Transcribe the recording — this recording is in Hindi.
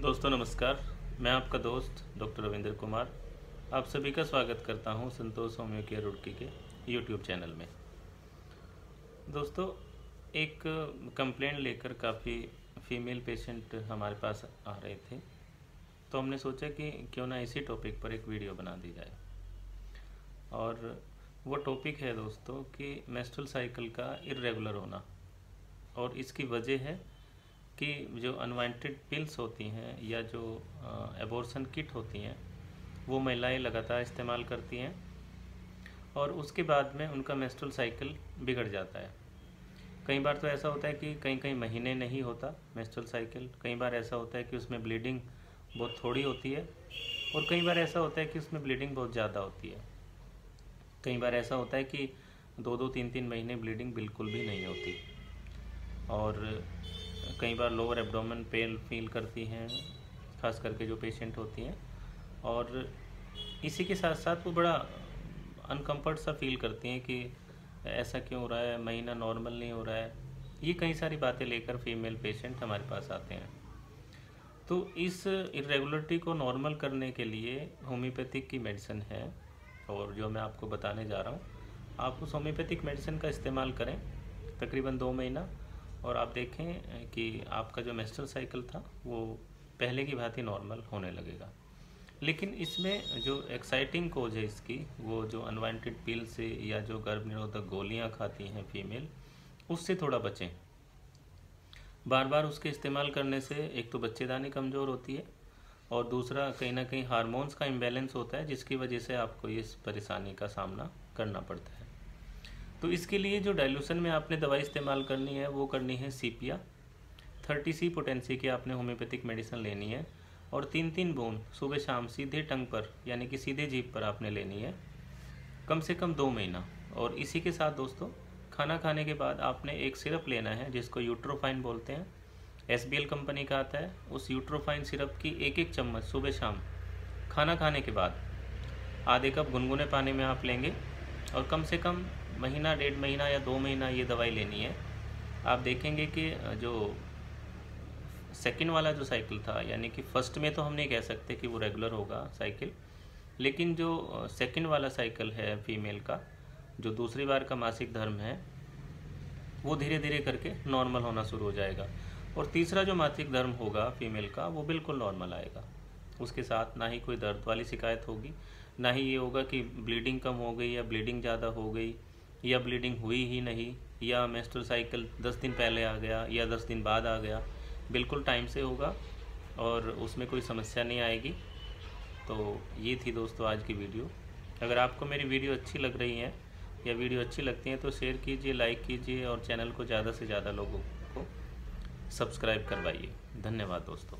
दोस्तों नमस्कार। मैं आपका दोस्त डॉक्टर रविंद्र कुमार आप सभी का स्वागत करता हूं संतोष होम्यो केयर रुड़की के यूट्यूब चैनल में। दोस्तों, एक कंप्लेंट लेकर काफ़ी फीमेल पेशेंट हमारे पास आ रहे थे, तो हमने सोचा कि क्यों ना इसी टॉपिक पर एक वीडियो बना दी जाए। और वो टॉपिक है दोस्तों कि मेंस्ट्रुअल साइकिल का इर्रेगुलर होना, और इसकी वजह है कि जो अनवांटेड पिल्स होती हैं या जो एबॉर्शन किट होती हैं वो महिलाएं लगातार इस्तेमाल करती हैं, और उसके बाद में उनका मेंस्ट्रुअल साइकिल बिगड़ जाता है। कई बार तो ऐसा होता है कि कई महीने नहीं होता मेंस्ट्रुअल साइकिल, कई बार ऐसा होता है कि उसमें ब्लीडिंग बहुत थोड़ी होती है, और कई बार ऐसा होता है कि उसमें ब्लीडिंग बहुत ज़्यादा होती है। कई बार ऐसा होता है कि 2-2, 3-3 महीने ब्लीडिंग बिल्कुल भी नहीं होती, और कई बार लोअर एब्डोमेन पेन फील करती हैं, खास करके जो पेशेंट होती हैं, और इसी के साथ साथ वो बड़ा अनकम्फर्ट सा फील करती हैं कि ऐसा क्यों हो रहा है, महीना नॉर्मल नहीं हो रहा है। ये कई सारी बातें लेकर फीमेल पेशेंट हमारे पास आते हैं। तो इस इरेगुलरिटी को नॉर्मल करने के लिए होम्योपैथिक की मेडिसिन है, और जो मैं आपको बताने जा रहा हूँ, आप उस होम्योपैथिक मेडिसिन का इस्तेमाल करें तकरीबन 2 महीना, और आप देखें कि आपका जो मेंस्ट्रुअल साइकिल था वो पहले की भांति नॉर्मल होने लगेगा। लेकिन इसमें जो एक्साइटिंग कोज है इसकी, वो जो अनवांटेड पिल से या जो गर्भ निरोधक गोलियां खाती हैं फीमेल, उससे थोड़ा बचें। बार बार उसके इस्तेमाल करने से एक तो बच्चेदानी कमज़ोर होती है, और दूसरा कहीं ना कहीं हार्मोन्स का इम्बैलेंस होता है, जिसकी वजह से आपको इस परेशानी का सामना करना पड़ता है। तो इसके लिए जो डाइल्यूशन में आपने दवाई इस्तेमाल करनी है वो करनी है सीपिया। 30C पोटेंसी की आपने होम्योपैथिक मेडिसिन लेनी है, और 3-3 बूंद सुबह शाम सीधे टंग पर यानी कि सीधे जीभ पर आपने लेनी है, कम से कम 2 महीना। और इसी के साथ दोस्तों, खाना खाने के बाद आपने एक सिरप लेना है जिसको यूट्रोफाइन बोलते हैं, SBL कंपनी का आता है। उस यूट्रोफाइन सिरप की 1-1 चम्मच सुबह शाम खाना खाने के बाद आधे कप गुनगुने पानी में आप लेंगे, और कम से कम महीना, 1.5 महीना या 2 महीना ये दवाई लेनी है। आप देखेंगे कि जो सेकंड वाला जो साइकिल था, यानी कि फर्स्ट में तो हम नहीं कह सकते कि वो रेगुलर होगा साइकिल, लेकिन जो सेकंड वाला साइकिल है फीमेल का, जो दूसरी बार का मासिक धर्म है, वो धीरे धीरे करके नॉर्मल होना शुरू हो जाएगा। और तीसरा जो मासिक धर्म होगा फीमेल का, वो बिल्कुल नॉर्मल आएगा। उसके साथ ना ही कोई दर्द वाली शिकायत होगी, ना ही ये होगा कि ब्लीडिंग कम हो गई या ब्लीडिंग ज़्यादा हो गई या ब्लीडिंग हुई ही नहीं, या मेंस्ट्रुअल साइकिल 10 दिन पहले आ गया या 10 दिन बाद आ गया। बिल्कुल टाइम से होगा और उसमें कोई समस्या नहीं आएगी। तो ये थी दोस्तों आज की वीडियो। अगर आपको मेरी वीडियो अच्छी लग रही है या वीडियो अच्छी लगती है तो शेयर कीजिए, लाइक कीजिए, और चैनल को ज़्यादा से ज़्यादा लोगों को सब्सक्राइब करवाइए। धन्यवाद दोस्तों।